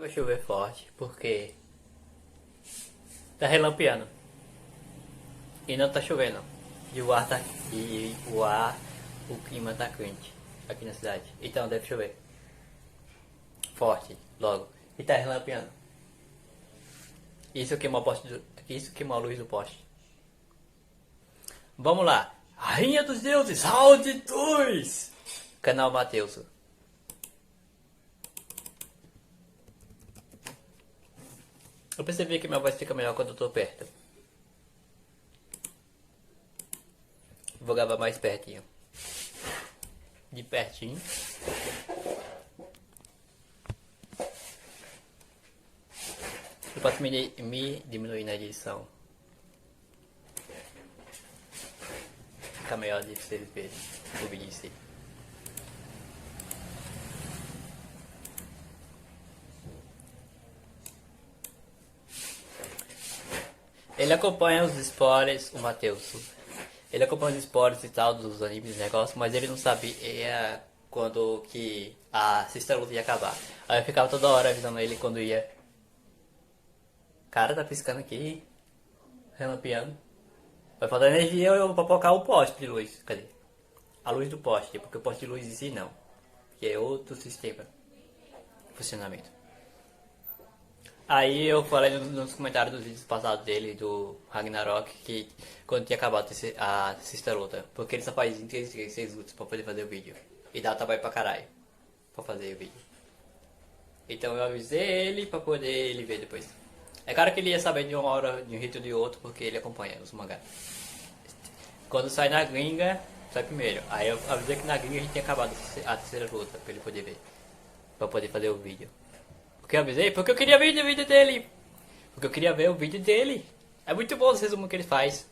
Vai chover forte porque tá relampeando e não tá chovendo. E o ar tá e o clima tá quente aqui na cidade. Então deve chover forte logo e tá relampeando. Isso queima isso queima a luz do poste. Vamos lá. Rainha dos Deuses, Round 2. Canal Matheus. Eu percebi que minha voz fica melhor quando eu tô perto. Vou gravar mais pertinho. De pertinho. Eu posso me diminuir na edição. Fica melhor de vocês verem o vídeo em si. Ele acompanha os spoilers, o Matheus. Ele acompanha os spoilers e tal dos animes e negócios, mas ele não sabia quando que a Sister Luta ia acabar. Aí eu ficava toda hora avisando ele quando ia. Cara, tá piscando aqui, relampeando. Vai faltar energia pra colocar o poste de luz. Cadê? A luz do poste, porque o poste de luz em si não. Que é outro sistema de funcionamento. Aí eu falei nos comentários dos vídeos passados dele, do Ragnarok, que quando tinha acabado a sexta luta, porque ele só faz 36 lutas pra poder fazer o vídeo. E dá trabalho pra caralho pra fazer o vídeo. Então eu avisei ele pra poder ele ver depois. É claro que ele ia saber de uma hora, de um jeito ou de outro, porque ele acompanha os mangás. Quando sai na gringa, sai primeiro. Aí eu avisei que na gringa a gente tinha acabado a terceira luta, pra ele poder ver. Pra poder fazer o vídeo. Porque eu avisei? Porque eu queria ver o vídeo dele. Porque eu queria ver o vídeo dele. É muito bom os resumos que ele faz.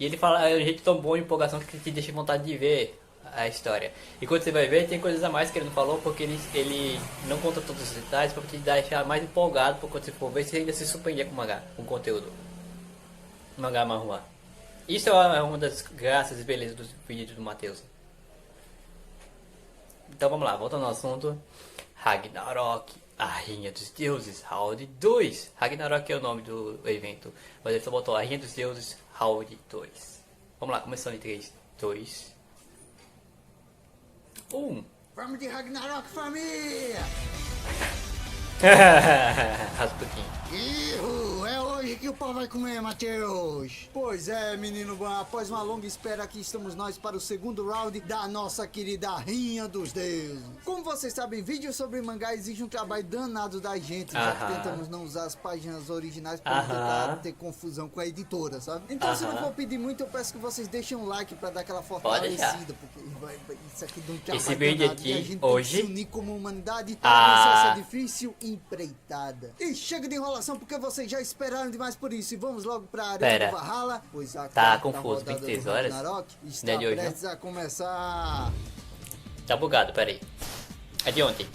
E ele fala de um jeito tão bom de empolgação que te deixa vontade de ver a história. E quando você vai ver, tem coisas a mais que ele não falou, porque ele não conta todos os detalhes para te deixar mais empolgado, porque quando você for ver, você ainda se surpreender com o mangá, com o conteúdo. Mangá manhwa. Isso é uma das graças e belezas dos vídeos do Matheus. Então vamos lá, voltando ao assunto. Ragnarok, a Rainha dos Deuses, Round 2. Ragnarok é o nome do evento, mas ele só botou a Rainha dos Deuses, Round 2. Vamos lá, começando em 3, 2, 1. Vamos de Ragnarok, família! Rasputin. Ihu, é hoje que o pau vai comer, Matheus! Pois é, menino bom, após uma longa espera aqui estamos nós para o segundo round da nossa querida Rainha dos Deuses. Como vocês sabem, vídeos sobre mangá exige um trabalho danado da gente, já que tentamos não usar as páginas originais para tentar ter confusão com a editora, sabe? Então se não for pedir muito, eu peço que vocês deixem um like para dar aquela fortalecida, porque isso aqui dá um trabalho esse vídeo danado, aqui, e a gente hoje, tem que se unir como humanidade para vencer essa difícil empreitada. E chega de enrolação, porque vocês já esperaram demais por isso. E vamos logo pra Arena do Valhalla, pois a tá quarta confuso, rodada 23 do horas? Ragnarok está Não é de hoje, prestes a começar. Tá bugado, peraí. É de ontem.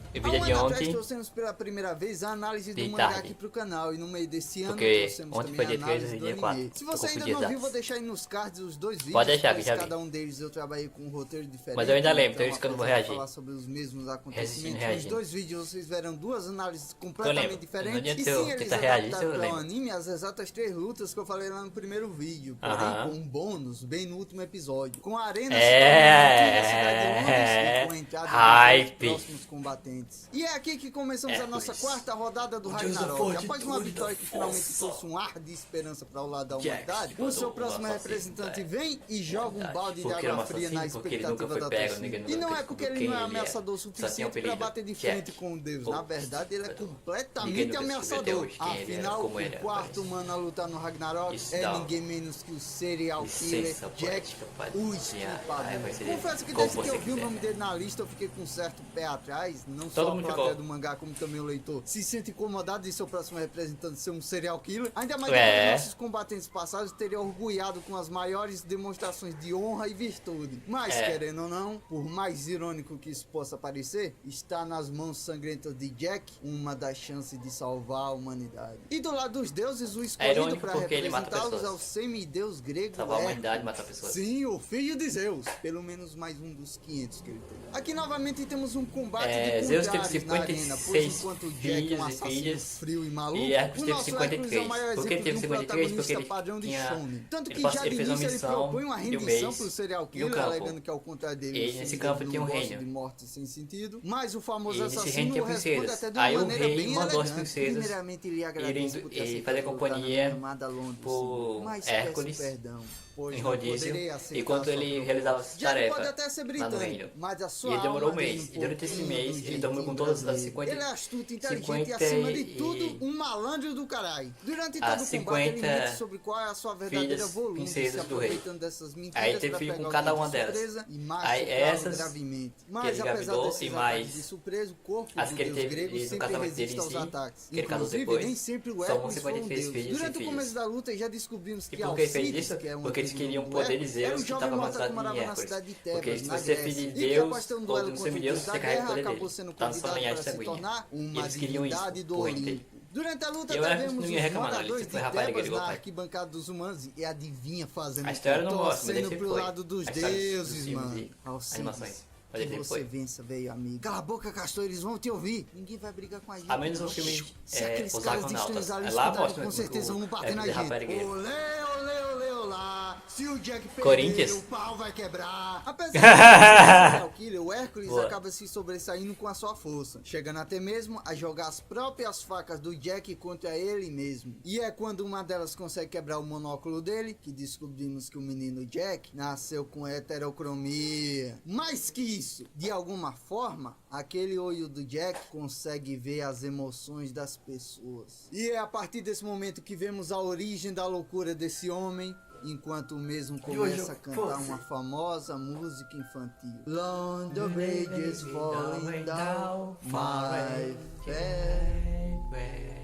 O vídeo é de Atrás ontem. trouxemos pela primeira vez a análise do De mangá tarde. aqui pro canal. E no meio desse ano Porque trouxemos ontem também foi a dia 3 análise e do dia 4. anime. Se Tô você com ainda os não dias viu, vou dados. deixar aí nos cards os dois vídeos. Pode deixar, que pois já vi. cada um deles eu trabalhei com um roteiro diferente. Mas eu ainda lembro, então então isso que eu não vou apesar de reagir. falar sobre os mesmos Resistindo, acontecimentos. Nos reagindo. dois vídeos vocês verão duas análises Eu completamente lembro. Não diferentes. adianta E eu sim, eles tentar reagir, adaptaram eu para o lembro. anime as exatas 3 lutas que eu falei lá no primeiro vídeo. Porém, com um bônus bem no último episódio. Com a arena se tornando a cidade de Londres e com a entrada dos Hype. próximos combatentes. E é aqui que começamos a nossa quarta rodada do Deus Ragnarok. forte, Após uma tudo vitória que da finalmente força. trouxe um ar de esperança para o lado da Jax humanidade, o mandou seu uma próximo assassina, representante é. vem e joga um Verdade. balde de Porque ele é um água fria na assassino, porque ele nunca expectativa foi da pego, torcida. ninguém E não nunca é porque descobriu ele não é quem ele é. ameaçador o Só tinha suficiente para apelido, bater de frente Jack. com um deus. Pô, Na verdade, ele é ninguém completamente nunca descobriu até ameaçador. hoje quem ele era, Afinal, como ele o era, quarto parece. humano a lutar no Ragnarok Isso é dá ninguém menos que o serial killer licença Jack, poética, pai. o Vai Estripador. ser Confesso que como desde que você eu vi o quiser. nome dele na lista, eu fiquei com um certo pé atrás. Não Todo só a mundo plateia ficou. do mangá, como também o leitor se sente incomodado de seu próximo representante ser um serial killer. Ainda mais É. que nossos combatentes passados teriam orgulhado com as maiores demonstrações de honra e virtude. Mas, querendo ou não, por mais irônico que isso possa parecer, está nas mãos sangrentas de Jack uma das chances de salvar a humanidade. E do lado dos deuses, o escolhido irônico para porque ele mata representá-los é pessoas. o semideus grego Salvar a Hércules. humanidade e matar pessoas. Sim, o filho de Zeus. Pelo menos mais um dos 500 que ele tem. Aqui novamente temos um combate de Zeus teve milhares na arena, pois 56 enquanto o Jack é um filhos e assassino filhas, frio e maluco, e Hércules o teve nosso 53. Hércules é o maior Por que ele exemplo teve de um 53? Porque protagonista ele padrão de tinha... shonen. Tanto que ele já de fez uma início ele missão propõe uma de um rendição mês pro serial e um killer, campo. alegando que ao contrário dele, E o nesse filho campo dele tinha não um gosta reino. de morte sem sentido, mas o E famoso nesse reino assassino tinha responde princesas. até de uma Aí o maneira rei bem mandou as elegante. princesas Primeiramente ele agradece por ter irem aceitado fazer lutar companhia na amada Londres, por mas Hércules peço perdão, pois em não rodízio, poderei aceitar enquanto sua ele proposta. realizava essa Jack tarefa pode até ser lá no britânico, reino. mas a E sua ele demorou um alma mês. tem E durante esse pouquinho mês, do ele dormiu com jeitinho todas as brasileiro. 50... Ele é astuto, inteligente e acima de tudo, um malandro do caralho. Durante todo as o combate ele 50 mente sobre qual é a sua verdadeira filhas, volume, se princesas do rei. aproveitando dessas mentiras Aí teve pra filho com pegar cada alguém uma de delas. surpresa e Aí machucá-lo essas gravemente. que Mas ele apesar engravidou desses e ataques mais de surpresa, o corpo as do que ele deus teve grego no sempre casamento dele resiste em aos si, ataques. que ele casou Inclusive, depois. nem sempre o São Hércules foi um 53 deus. filhos e Durante o filhas. começo da luta já descobrimos E que por que ele fez Alcides, isso? que é um Porque eles antigo queriam nome poder do de Hércules, era Zeus um que jovem estava mortal que avançado morava em na Hércules. cidade de Porque Tebas, se na você é Grécia, filho de e que Deus, após ter um ou duelo de um contra o semideus, deus da você carrega o guerra, poder acabou dele. sendo Tá no convidado Samanhã de para se Sanguínea. tornar uma Eles queriam isso divindade do por entre. Olimpo. Durante a luta E o Hércules tivemos não ia os reclamar, não, ele moradores foi de rapariga, Tebas ele igual na o pai. arquibancada dos humanos e adivinha fazendo A o história quê? eu não gosto, mas ele Torcendo sempre pro foi. lado dos A história dos deuses, filmes mano. e Alcides, animações. Mas que ele sempre você foi. vença, velho amigo. Cala a boca, Castor, eles vão te ouvir. Ninguém vai brigar com a gente. A menos o filme Se aqueles Os caras Argonautas. destruírem ali, Lá escutarem, mostra com certeza vão bater na rapariga. gente. Olê, olê, olê, olá. Se o Jack perder, Corinthians. o pau vai quebrar. Apesar de ser serial killer, o Hércules Boa. acaba se sobressaindo com a sua força, chegando até mesmo a jogar as próprias facas do Jack contra ele mesmo. E é quando uma delas consegue quebrar o monóculo dele que descobrimos que o menino Jack nasceu com heterocromia. Mais que isso, de alguma forma, aquele olho do Jack consegue ver as emoções das pessoas. E é a partir desse momento que vemos a origem da loucura desse homem, enquanto o mesmo começa a cantar uma famosa música infantil. Long the bridges falling down, my fair.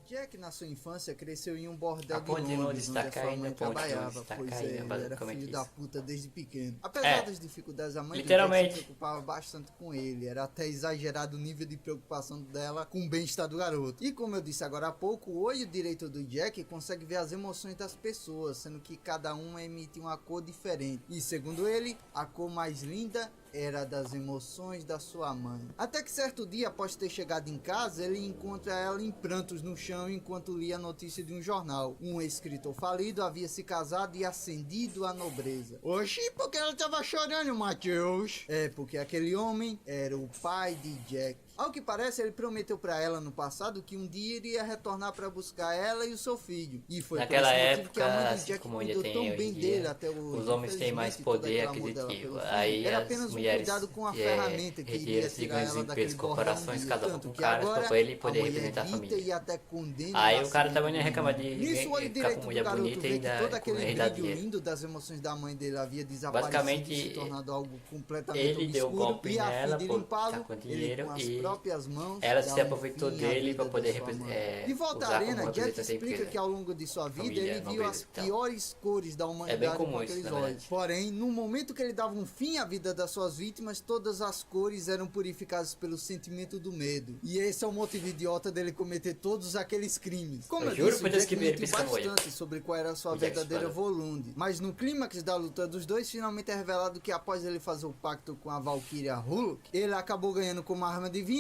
Jack, na sua infância, cresceu em um bordel A de ponte de Londres, Londres onde tá a sua caindo, mãe a ponte de Londres trabalhava, tá pois caindo, ele era basicamente filho da isso. puta desde pequeno. Apesar É. das dificuldades, a mãe do Literalmente. Jack se preocupava bastante com ele. Era até exagerado o nível de preocupação dela com o bem-estar do garoto. E como eu disse agora há pouco, o olho direito do Jack consegue ver as emoções das pessoas, sendo que cada uma emite uma cor diferente. E segundo ele, a cor mais linda era das emoções da sua mãe. Até que certo dia, após ter chegado em casa, ele encontra ela em prantos no chão enquanto lia a notícia de um jornal. Um escritor falido havia se casado e ascendido à nobreza. Oxi, porque ela tava chorando, Matheus? É, porque aquele homem era o pai de Jack. Ao que parece, ele prometeu pra ela no passado que um dia iria retornar pra buscar ela e o seu filho. E foi Naquela por esse motivo que a época, mãe de assim Jack como ainda cuidou tem tão hoje bem em dia, dele até hoje. os homens têm mais Infelizmente, todo poder aquele amor dela aquisitivo. pelo filho Aí era as apenas um mulheres cuidado com a ferramenta que iria retira-se de tirar grandes ela daquele empresas, bordão corporações, um casam tanto com que caras agora pra ele a poder mulher representar a evita família. e até condena Aí o nascimento cara também não do reclama menino. de Nisso, o olho ficar com direito do mulher garoto bonita vê e que todo ainda aquele ele dá brilho dinheiro. lindo das emoções da mãe dele havia desaparecido Basicamente, e se tornado algo completamente ele deu obscuro, golpe e a nela fim de por limpá-lo, tá com ele dinheiro com as e próprias mãos ela dá se um aproveitou fim à dele vida pra poder de sua mãe. De volta à usar arena, como Jack representante da explica empresa. que ao longo de sua vida Família, ele viu nobreza as e tal. piores cores da humanidade comum com isso, aqueles na verdade. olhos. Porém, no momento que ele dava um fim à vida das suas vítimas, todas as cores eram purificadas pelo sentimento do medo. E esse é o motivo idiota dele cometer todos aqueles crimes. Como Eu eu juro disse, por o Deus Jack que ele mente pisca no olho. bastante sobre qual era a sua O Jack verdadeira Sparrow. Volunde. Mas no clímax da luta dos dois, finalmente é revelado que após ele fazer o pacto com a Valkyria Hulk, ele acabou ganhando como arma divina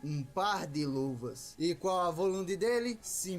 um par de luvas. E qual a Volunde dele?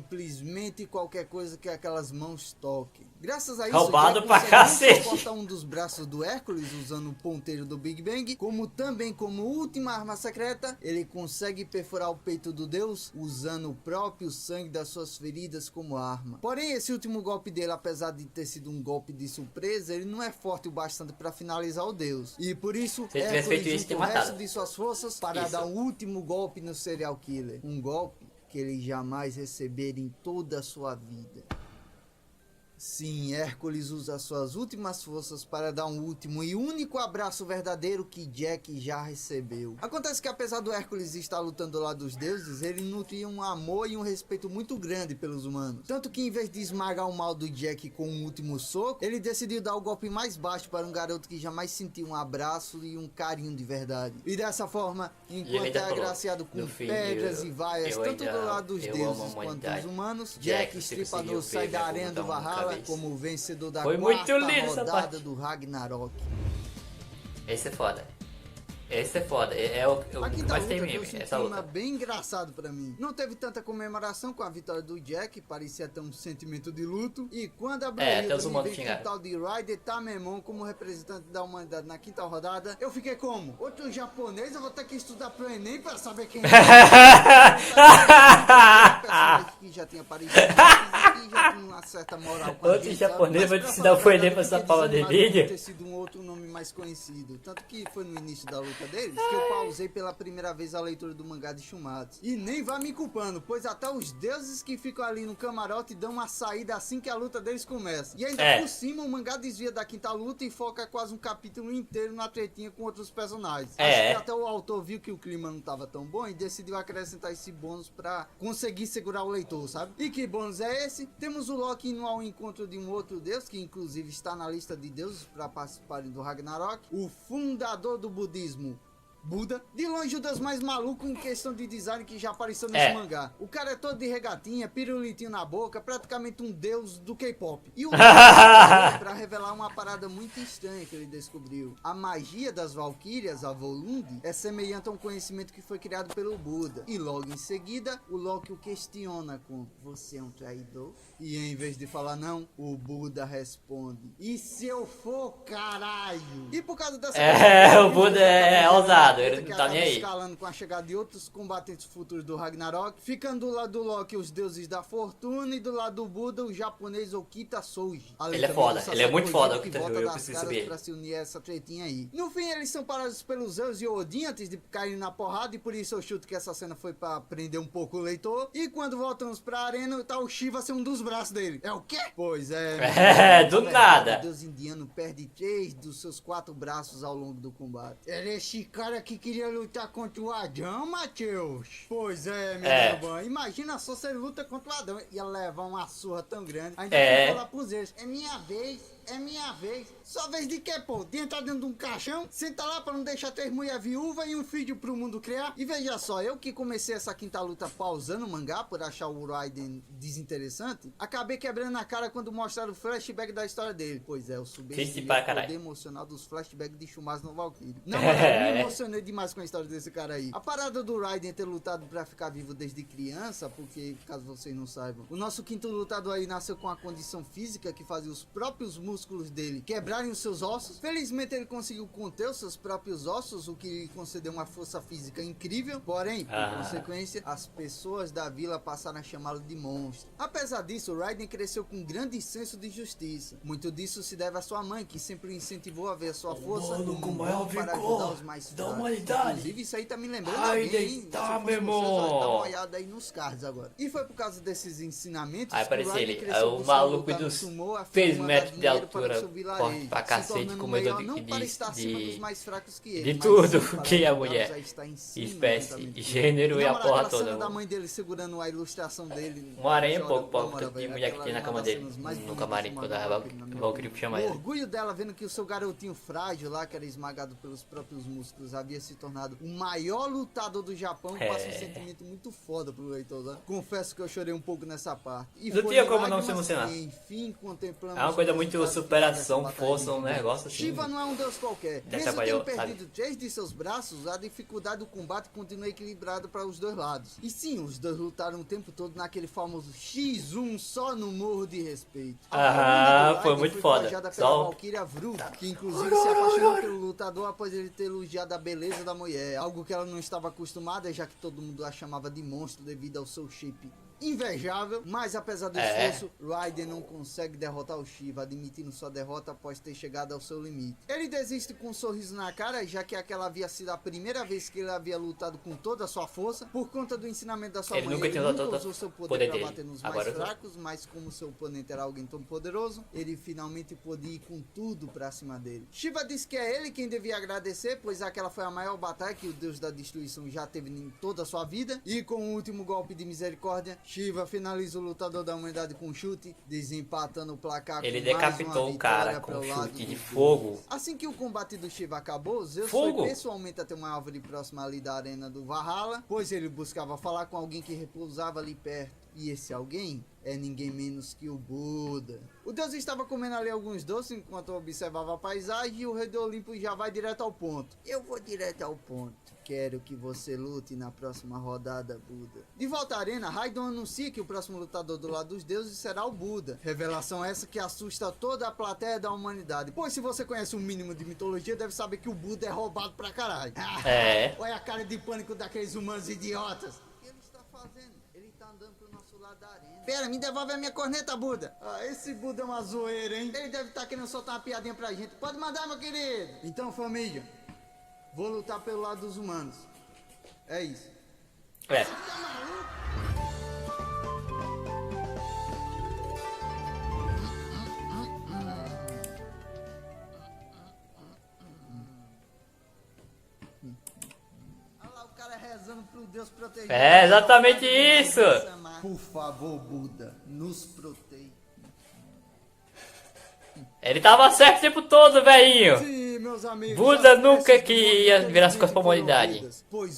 Simplesmente qualquer coisa que aquelas mãos toquem. Graças a isso, Roubado Jack pra consegue não só cacete. cortar um dos braços do Hércules usando o ponteiro do Big Bang, como também como última arma secreta, ele consegue perfurar o peito do deus usando o próprio sangue das suas feridas como arma. Porém, esse último golpe dele, apesar de ter sido um golpe de surpresa, ele não é forte o bastante para finalizar o deus. E por isso, Se ele tivesse feito Hércules isso, junta tinha o resto matado. de suas forças para Isso. dar o último golpe no serial killer. Um golpe que ele jamais receber em toda a sua vida. Sim, Hércules usa suas últimas forças para dar um último e único abraço verdadeiro que Jack já recebeu. Acontece que apesar do Hércules estar lutando lá dos deuses, ele nutria um amor e um respeito muito grande pelos humanos. Tanto que em vez de esmagar o mal do Jack com um último soco, ele decidiu dar o golpe mais baixo para um garoto que jamais sentiu um abraço e um carinho de verdade. E dessa forma, ele enquanto ainda é falou, agraciado com "Meu filho, pedras e vaias, eu tanto ainda- do lado dos eu deuses amo a quanto humanidade. dos humanos, Jack, Jack você Estripador conseguiu sai ver da minha arena do evolução outra Valhalla vez. como o vencedor da Foi quarta muito lindo essa rodada parte. do Ragnarok. Esse é foda. Esse é foda. É o A que quinta mais luta tem meme, trouxe um essa clima luta. bem engraçado pra mim. Não teve tanta comemoração com a vitória do Jack, parecia ter um sentimento de luto. E quando a Até Brunilda os me humanos veio com o xingaram. tal de Ryder Tamemon como representante da humanidade na quinta rodada, eu fiquei como? Outro japonês, eu vou ter que estudar pro Enem pra saber quem é. Personagem que já tinha aparecido antes e que já tinha uma certa moral com a Outro gente, japonês sabe? vai Mas te pra ensinar falar o a Enem verdade, pra eu essa fiquei pala de desanimado por vídeo. ter sido um outro nome mais conhecido. Tanto que foi no início da luta deles que eu pausei pela primeira vez a leitura do mangá de Shumatsu. E nem vá me culpando, pois até os deuses que ficam ali no camarote dão uma saída assim que a luta deles começa. E ainda por cima o mangá desvia da quinta luta e foca quase um capítulo inteiro na tretinha com outros personagens. Acho que até o autor viu que o clima não tava tão bom e decidiu acrescentar esse bônus pra conseguir segurar o leitor, sabe? E que bônus é esse? Temos o Loki indo ao encontro de um outro deus, que inclusive está na lista de deuses para participarem do Ragnarok, o fundador do budismo, Buda. De longe o deus mais maluco em questão de design que já apareceu nesse mangá. O cara é todo de regatinha, pirulitinho na boca, praticamente um deus do K-pop. E o pra revelar uma parada muito estranha que ele descobriu. A magia das Valkyrias, a Volundi, é semelhante a um conhecimento que foi criado pelo Buda. E logo em seguida, o Loki o questiona com: você é um traidor? E em vez de falar não, o Buda responde: e se eu for, caralho? E por causa dessa o Buda é ousado, ele não tá nem aí. Escalando com a chegada de outros combatentes futuros do Ragnarok, ficando do lado do Loki os deuses da fortuna e do lado do Buda o japonês Okita Souji. Ele é foda, ele é muito foda, o Okita Souji, eu preciso saber. Pra se unir a essa tretinha aí. No fim eles são parados pelos Zeus e Odin antes de caírem na porrada, e por isso eu chuto que essa cena foi pra prender um pouco o leitor. E quando voltamos pra arena, tá o Shiva ser um dos braços dele. É o quê? Pois é. Do nada. O deus indiano perde 3 dos seus 4 braços ao longo do combate. Era esse cara que queria lutar contra o Adão, Matheus? Pois é, meu irmão. Imagina só se ele luta contra o Adão. Ia levar uma surra tão grande. Ainda ia falar pros eles: é minha vez. É minha vez. Sua vez de quê, pô? De entrar dentro de um caixão, senta lá pra não deixar 3 mulher viúva e um filho pro mundo criar. E veja só, eu que comecei essa quinta luta pausando o mangá por achar o Raiden desinteressante, acabei quebrando a cara quando mostraram o flashback da história dele. Pois é, eu subestimei o poder emocional dos flashbacks de Shumatsu no Valkyrie. Não, mas eu me emocionei demais com a história desse cara aí. A parada do Raiden ter lutado pra ficar vivo desde criança, porque, caso vocês não saibam, o nosso quinto lutador aí nasceu com a condição física que fazia os próprios músculos dele quebrarem os seus ossos. Felizmente ele conseguiu conter os seus próprios ossos, o que lhe concedeu uma força física incrível. Porém, por consequência, as pessoas da vila passaram a chamá-lo de monstro. Apesar disso, Raiden cresceu com um grande senso de justiça. Muito disso se deve à sua mãe, que sempre o incentivou a ver a sua força como para ajudar os mais fracos. Inclusive, isso aí tá me lembrando alguém, hein? Dá uma olhada aí nos cards agora. E foi por causa desses ensinamentos aí apareceu ele, o maluco dos 3 metros de altura, forte pra cacete, comedor de tudo que a mulher, espécie, gênero e a porra toda. Da mãe dele segurando a ilustração dele. Uma aranha pouco de mulher que tem na cama dele, no camarim, quando a Valkyrie chama ele. O ele. orgulho dela vendo que o seu garotinho frágil lá, que era esmagado pelos próprios músculos, havia se tornado o maior lutador do Japão, passa um sentimento muito foda pro leitor, né? Confesso que eu chorei um pouco nessa parte. E não tinha como não se emocionar. Enfim, contemplamos. É uma coisa muito superação, força, um negócio assim. Shiva não é um deus qualquer. Mesmo tendo perdido 3 de seus braços, a dificuldade do combate continua equilibrada para os dois lados. E sim, os dois lutaram o tempo todo naquele famoso X1 só no morro de respeito. Foi muito foda. Só Valkyria Vru, que inclusive se apaixonou pelo lutador após ele ter elogiado a beleza da mulher, algo que ela não estava acostumada, já que todo mundo a chamava de monstro devido ao seu shape invejável. Mas apesar do esforço, Raiden não consegue derrotar o Shiva, admitindo sua derrota após ter chegado ao seu limite. Ele desiste com um sorriso na cara, já que aquela havia sido a primeira vez que ele havia lutado com toda a sua força. Por conta do ensinamento da sua mãe, ele nunca usou seu poder para bater nos mais fracos, mas como seu oponente era alguém tão poderoso, ele finalmente pôde ir com tudo pra cima dele. Shiva disse que é ele quem devia agradecer, pois aquela foi a maior batalha que o deus da destruição já teve em toda a sua vida. E com o último golpe de misericórdia, Shiva finaliza o lutador da humanidade com um chute, desempatando o placar. Ele decapitou o cara com um chute de fogo. Assim que o combate do Shiva acabou, Zeus foi pessoalmente até uma árvore próxima ali da arena do Valhalla, pois ele buscava falar com alguém que repousava ali perto. E esse alguém é ninguém menos que o Buda. O deus estava comendo ali alguns doces enquanto observava a paisagem e o rei do Olimpo já vai direto ao ponto. Eu vou direto ao ponto. Quero que você lute na próxima rodada, Buda. De volta à arena, Raidon anuncia que o próximo lutador do lado dos deuses será o Buda. Revelação essa que assusta toda a plateia da humanidade. Pois se você conhece um mínimo de mitologia, deve saber que o Buda é roubado pra caralho. Olha a cara de pânico daqueles humanos idiotas. O que ele está fazendo? Ele está andando pro nosso lado da arena. Pera, me devolve a minha corneta, Buda. Esse Buda é uma zoeira, hein? Ele deve estar querendo soltar uma piadinha pra gente. Pode mandar, meu querido. Então, família, vou lutar pelo lado dos humanos. É isso. É. Você tá maluco? Olha lá o cara rezando pro Deus proteger. É exatamente isso. Por favor, Buda, nos proteja. Ele tava certo o tempo todo, velhinho. Sim, meus amigos. Buda nunca que ia virar as coisas pra humanidade.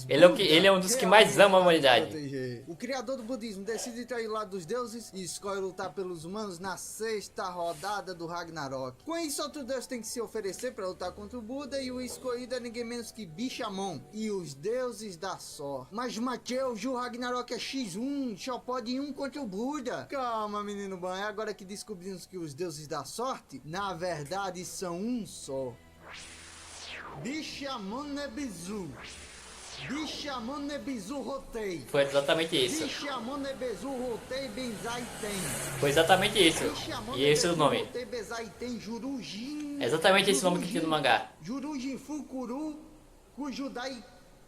Ele é um dos que mais ama a humanidade. O criador do budismo decide trair o lado dos deuses e escolhe lutar pelos humanos na 6ª rodada do Ragnarok. Com isso, outro deus tem que se oferecer para lutar contra o Buda e o escolhido é ninguém menos que Bishamon e os deuses da sorte. Mas Mateus, o Ragnarok é X1, só pode ir um contra o Buda. Calma, menino bom, é agora que descobrimos que os deuses da sorte, na verdade, são um só. Bishamon Nebizu. Bishamon Nebizu Rotei. Foi exatamente isso. Bishamon Nebizu Rotei Benzai Tem. Foi exatamente isso. E esse é o nome. Rotei Benzai Tem Jurujin. É exatamente esse nome que tinha no mangá. Jurujin Fukuru Kujudai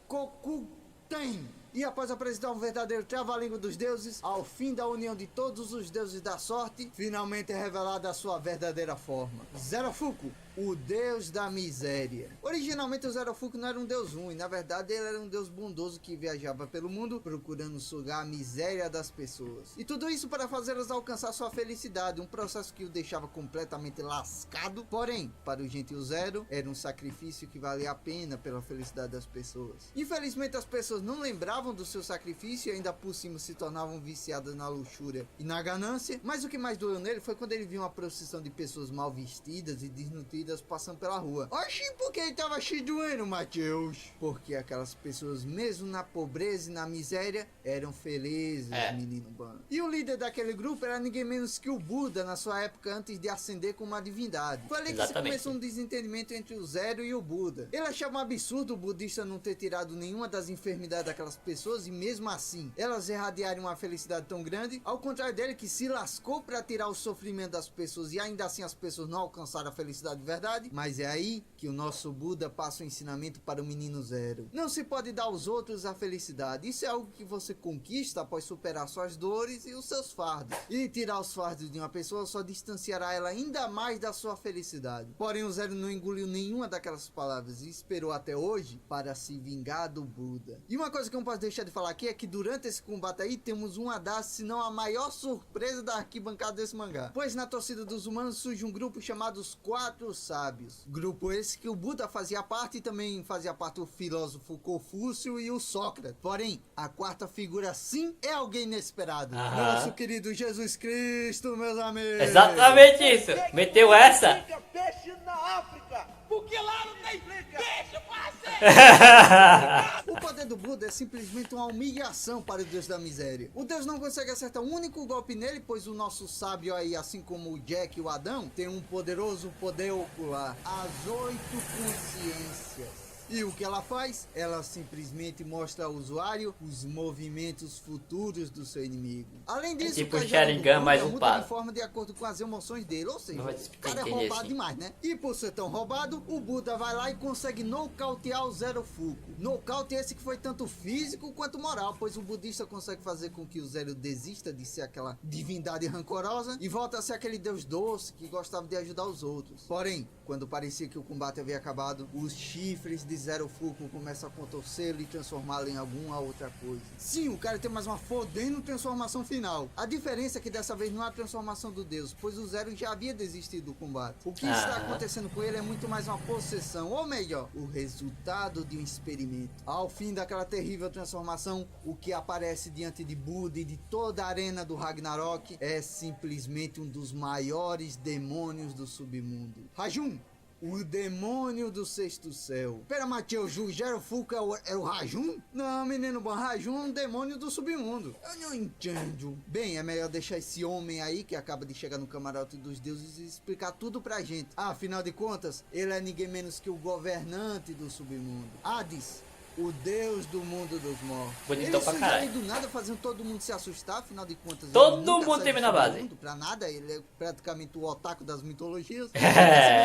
Koku Tem. E após apresentar um verdadeiro trava-língua dos deuses, ao fim da união de todos os deuses da sorte, finalmente é revelada a sua verdadeira forma. Zerafuku, o deus da miséria. Originalmente o Zerafuku não era um deus ruim, na verdade ele era um deus bondoso que viajava pelo mundo procurando sugar a miséria das pessoas. E tudo isso para fazê-las alcançar sua felicidade, um processo que o deixava completamente lascado. Porém, para o gentil Zero, era um sacrifício que valia a pena pela felicidade das pessoas. Infelizmente as pessoas não lembravam do seu sacrifício e ainda por cima se tornavam viciadas na luxúria e na ganância. Mas o que mais doeu nele foi quando ele viu uma procissão de pessoas mal vestidas e desnutridas passando pela rua. Oxi, por que ele tava cheio doendo, Mateus? Porque aquelas pessoas, mesmo na pobreza e na miséria, eram felizes, menino bom. E o líder daquele grupo era ninguém menos que o Buda na sua época antes de ascender como uma divindade. Foi ali que se começou um desentendimento entre o Zero e o Buda. Ele achava um absurdo o budista não ter tirado nenhuma das enfermidades daquelas pessoas e mesmo assim, elas irradiarem uma felicidade tão grande, ao contrário dele que se lascou para tirar o sofrimento das pessoas e ainda assim as pessoas não alcançaram a felicidade de verdade. Mas é aí que o nosso Buda passa o ensinamento para o menino Zero. Não se pode dar aos outros a felicidade. Isso é algo que você conquista após superar suas dores e os seus fardos. E tirar os fardos de uma pessoa só distanciará ela ainda mais da sua felicidade. Porém o Zero não engoliu nenhuma daquelas palavras e esperou até hoje para se vingar do Buda. E uma coisa que eu não posso deixar de falar aqui é que durante esse combate aí temos uma das, se não a maior surpresa da arquibancada desse mangá. Pois na torcida dos humanos surge um grupo chamado os Quatro Sábios. Grupo esse que o Buda fazia parte e também fazia parte o filósofo Confúcio e o Sócrates. Porém, a quarta figura sim é alguém inesperado. Nosso querido Jesus Cristo, meus amigos. Exatamente isso. Meteu essa. Peixe na África, porque lá não tem peixe, parceiro. O poder do Buda é simplesmente uma humilhação para o Deus da miséria. O Deus não consegue acertar um único golpe nele, pois o nosso sábio aí, assim como o Jack e o Adão, tem um poderoso poder ocular. As 8 consciências. E o que ela faz? Ela simplesmente mostra ao usuário os movimentos futuros do seu inimigo. Além disso, tipo o cajado do Sharingan Buda mais muda upado. de forma de acordo com as emoções dele. Ou seja, Não vai o cara é entender roubado assim. demais, né? E por ser tão roubado, o Buda vai lá e consegue nocautear o Zero Fuku. Nocaute esse que foi tanto físico quanto moral, pois o budista consegue fazer com que o Zero desista de ser aquela divindade rancorosa e volta a ser aquele deus doce que gostava de ajudar os outros. Porém, quando parecia que o combate havia acabado, os chifres de Zero Fulcro começa a contorcê-lo e transformá-lo em alguma outra coisa. Sim, o cara tem mais uma fodendo transformação final. A diferença é que dessa vez não há transformação do deus, pois o Zero já havia desistido do combate. O que está acontecendo com ele é muito mais uma possessão, ou melhor, o resultado de um experimento. Ao fim daquela terrível transformação, o que aparece diante de Buda e de toda a arena do Ragnarok é simplesmente um dos maiores demônios do submundo. Rajun, o demônio do sexto céu. Pera, Matheus, o Zero Fulcro é o Rajun? Não, menino bom, Rajun é um demônio do submundo. Eu não entendo. Bem, é melhor deixar esse homem aí, que acaba de chegar no camarote dos deuses, e explicar tudo pra gente. Afinal de contas, ele é ninguém menos que o governante do submundo. Hades, o deus do mundo dos mortos. Bonitão pra caralho. Do nada fazendo todo mundo se assustar, afinal de contas. Todo ele nunca mundo sai teve do na base. submundo pra nada, ele é praticamente o otaku das mitologias. É.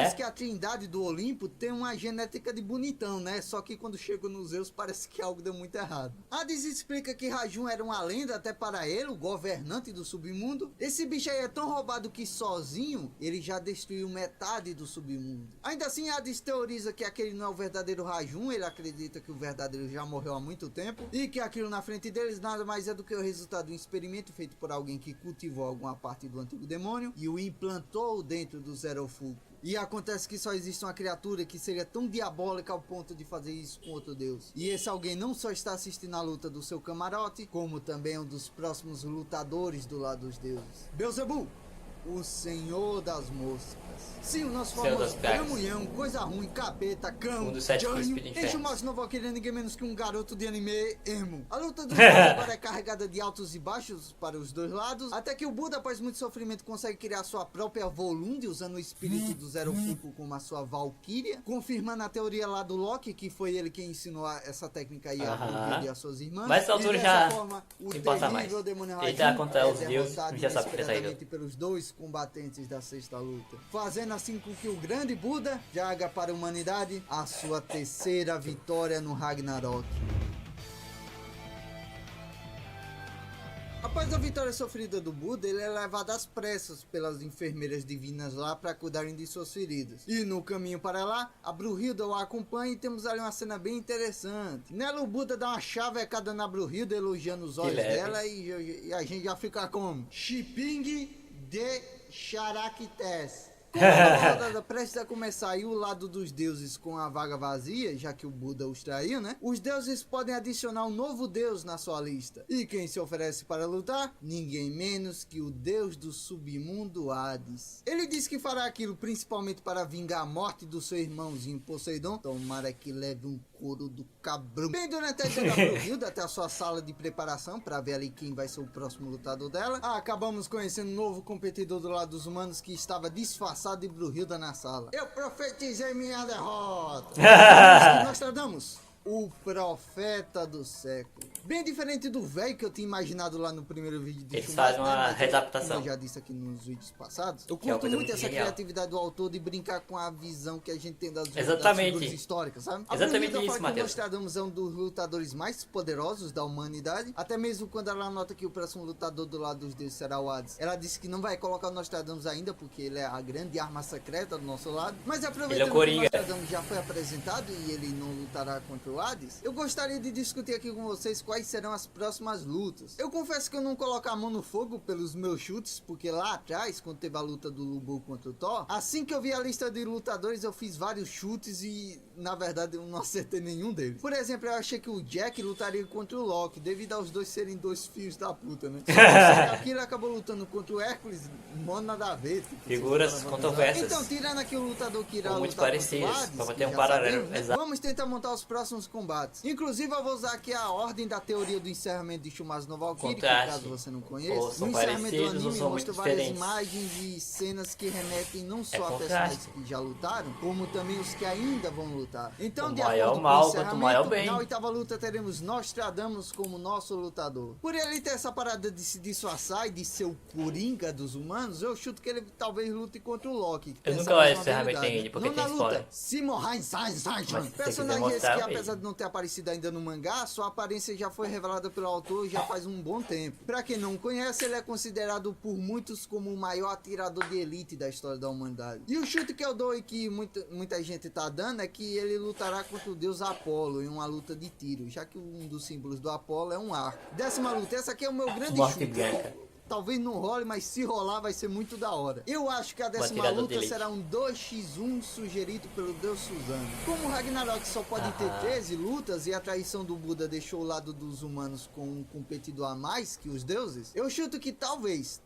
Parece que a trindade do Olimpo tem uma genética de bonitão, né? Só que quando chega nos Zeus parece que algo deu muito errado. Hades explica que Rajun era uma lenda até para ele, o governante do submundo. Esse bicho aí é tão roubado que sozinho ele já destruiu metade do submundo. Ainda assim, Hades teoriza que aquele não é o verdadeiro Rajun, ele acredita que o verdadeiro já morreu há muito tempo e que aquilo na frente deles nada mais é do que o resultado de um experimento feito por alguém que cultivou alguma parte do antigo demônio e o implantou dentro do Zero Fulcro. E acontece que só existe uma criatura que seria tão diabólica ao ponto de fazer isso com outro deus. E esse alguém não só está assistindo a luta do seu camarote, como também um dos próximos lutadores do lado dos deuses. Beelzebub, o senhor das moscas. Sim, o nosso famoso Cramunhão, coisa ruim, capeta, cão, dos 7 Jânio. príncipes Enche o infernos. nosso novo aqui, é ninguém menos que um garoto de anime emo. A luta dos dois agora é carregada de altos e baixos para os dois lados, até que o Buda, após muito sofrimento, consegue criar sua própria Volunde, usando o espírito do Zero Fulcro como a sua Valkyria, confirmando a teoria lá do Loki, que foi ele quem ensinou essa técnica aí a Brunhilde e as suas irmãs. Mas essa altura E dessa já forma, o não importa mais. terrível demônio Ele Rajun tá contra os é deuses, derrotado já sabe que ele é traidor. inesperadamente pelos dois combatentes da sexta luta, fazendo assim com que o grande Buda traga para a humanidade a sua terceira vitória no Ragnarok. Após a vitória sofrida do Buda, ele é levado às pressas pelas enfermeiras divinas lá para cuidarem de suas feridas. E no caminho para lá, a Brunhilda o acompanha e temos ali uma cena bem interessante. Nela o Buda dá uma chavecada na Brunhilda, elogiando os olhos dela e a gente já fica como Shipping de Charactés. Como a rodada prestes a começar e o lado dos deuses com a vaga vazia, já que o Buda os traiu, né? Os deuses podem adicionar um novo deus na sua lista. E quem se oferece para lutar? Ninguém menos que o deus do submundo Hades. Ele diz que fará aquilo principalmente para vingar a morte do seu irmãozinho Poseidon. Tomara que leve um couro do cabrão. Bem, durante a ida da Brunhilda até a sua sala de preparação para ver ali quem vai ser o próximo lutador dela, acabamos conhecendo um novo competidor do lado dos humanos que estava disfarçado de Brunhilda na sala. Eu profetizei minha derrota. Nostradamus, o profeta do século. Bem diferente do velho que eu tinha imaginado lá no primeiro vídeo de Eles fazem uma Mas readaptação. como eu já disse aqui nos vídeos passados, eu Que é uma curto coisa muito muito essa genial. criatividade do autor de brincar com a visão que a gente tem das Exatamente. figuras históricas, sabe? A Exatamente Brunhilda isso, fala que o Matheus. Nostradamus é um dos lutadores mais poderosos da humanidade, até mesmo quando ela nota que o próximo lutador do lado dos deuses será o Hades. Ela disse que não vai colocar o Nostradamus ainda, porque ele é a grande arma secreta do nosso lado, mas aproveitando Ele é o que o Coringa. Nostradamus já foi apresentado e ele não lutará contra o Hades, eu gostaria de discutir aqui com vocês quais serão as próximas lutas. Eu confesso que eu não coloco a mão no fogo pelos meus chutes, porque lá atrás, quando teve a luta do Lubu contra o Thor, assim que eu vi a lista de lutadores, eu fiz vários chutes e, na verdade, eu não acertei nenhum deles. Por exemplo, eu achei que o Jack lutaria contra o Loki, devido aos dois serem dois filhos da puta, né? Só que ele acabou lutando contra o Hércules, mano, nada a ver. Tipo, Figuras vocês controversas. Então, tirando aqui o lutador que irá Ou muito lutar parecidos, contra o Hades, pra ter que um já paralelo, sabemos, né? exato. Vamos tentar montar os próximos combates. Inclusive, eu vou usar aqui a ordem da teoria do encerramento de Shumasu no Valkyrie, que Contraste. caso você não conheça. Ou são No encerramento do parecidos ou anime são mostra muito várias diferentes. imagens e cenas que remetem não só a contraste. personagens que já lutaram, como também os que ainda vão lutar. Então, O de maior acordo com mal o contra o encerramento, maior bem. na oitava luta teremos Nostradamus como nosso lutador. Por ele ter essa parada de se disfarçar e de ser o coringa dos humanos, eu chuto que ele talvez lute contra o Loki. que tem Eu essa nunca olho mesma esse ferramenta habilidade, em ele, porque né? tem Nona spoiler. luta, Simon Mas se você quiser personagem esse mostrar, que, eu vejo. apesar de não ter aparecido ainda no mangá, sua aparência já foi revelada pelo autor já faz um bom tempo. Pra quem não conhece, ele é considerado por muitos como o maior atirador de elite da história da humanidade. E o chute que eu dou e que muita gente tá dando é que que ele lutará contra o deus Apolo em uma luta de tiro, já que um dos símbolos do Apolo é um arco. 10ª luta, essa aqui é o meu grande Morte chute. branca. Talvez não role, mas se rolar vai ser muito da hora. Eu acho que a 10ª tirador de luta elite. será um 2x1 sugerido pelo deus Suzano. Como Ragnarok só pode ter 13 lutas e a traição do Buda deixou o lado dos humanos com um competidor a mais que os deuses, eu chuto que talvez,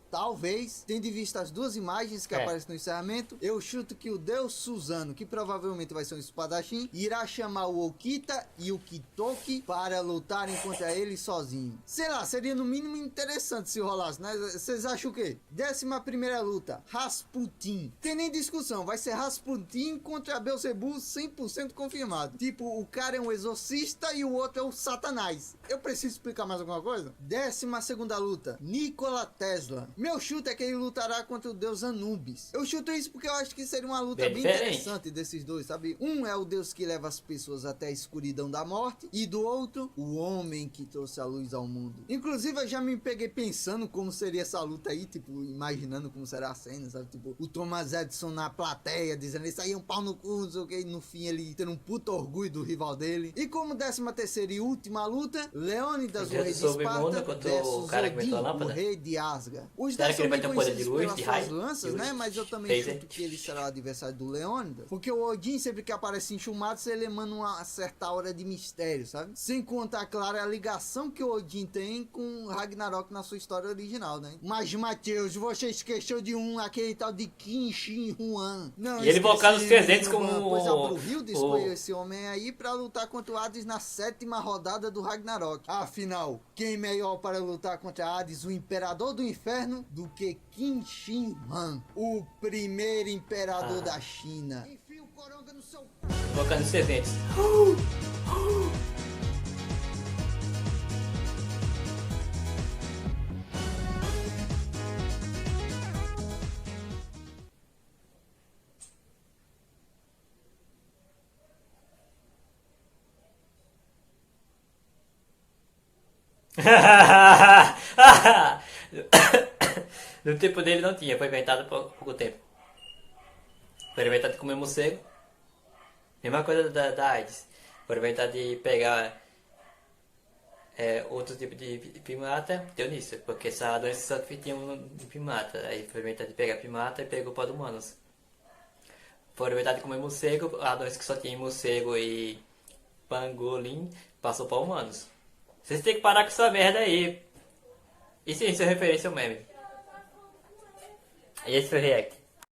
tendo em vista as duas imagens que aparecem no encerramento, eu chuto que o deus Suzano, que provavelmente vai ser um espadachim, irá chamar o Okita e o Kitoki para lutarem contra ele sozinho. Sei lá, seria no mínimo interessante se rolasse, né? Vocês acham o quê? 11ª luta, Rasputin. Tem nem discussão, vai ser Rasputin contra Beelzebub 100% confirmado. Tipo, o cara é um exorcista e o outro é o Satanás. Eu preciso explicar mais alguma coisa? 12ª luta, Nikola Tesla. Meu chute é que ele lutará contra o deus Anubis. Eu chuto isso porque eu acho que seria uma luta bem interessante desses dois, sabe? Um é o deus que leva as pessoas até a escuridão da morte, e do outro, o homem que trouxe a luz ao mundo. Inclusive, eu já me peguei pensando como seria essa luta aí, tipo, imaginando como será a cena, sabe? Tipo, o Thomas Edison na plateia, dizendo isso aí é um pau no cu, não sei o que, e no fim ele tendo um puto orgulho do rival dele. E como 13ª e última luta, Leônidas, o rei de Esparta, versus Odin, o rei de Asgard. Os Será 10 que ele são vai bem ter poder de conhecidos luz, pelas de suas raio, lanças, de né? luz, Mas eu também laser? chuto que ele será o adversário do Leônidas. Porque o Odin, sempre que aparece em Shumatsu, ele emana uma certa aura de mistério, sabe? Sem contar, claro, a ligação que o Odin tem com Ragnarok na sua história original, né? Mas, Matheus, você esqueceu de aquele tal de Kim Shin Huan. Não, E ele invocando os 300 como como Pois a Brunhilde escolheu esse homem aí pra lutar contra o Hades na 7ª rodada do Ragnarok. Afinal, quem melhor para lutar contra Hades, o imperador do inferno, do que Qin Shi Huang, o primeiro imperador da China. Enfia o coronga no seu... Invocando os 300. No tempo dele não tinha, foi inventado há pouco tempo. Foi inventado de comer morcego. Mesma coisa da AIDS. Foi inventado de pegar outro tipo de primata, deu nisso, porque essa doença só tinha um de primata. Aí foi inventado de pegar primata e pegou para humanos. Foi inventado de comer morcego, a doença que só tinha morcego e pangolim passou para humanos. Vocês têm que parar com essa merda aí. Isso é referência ao meme. E esse foi o react.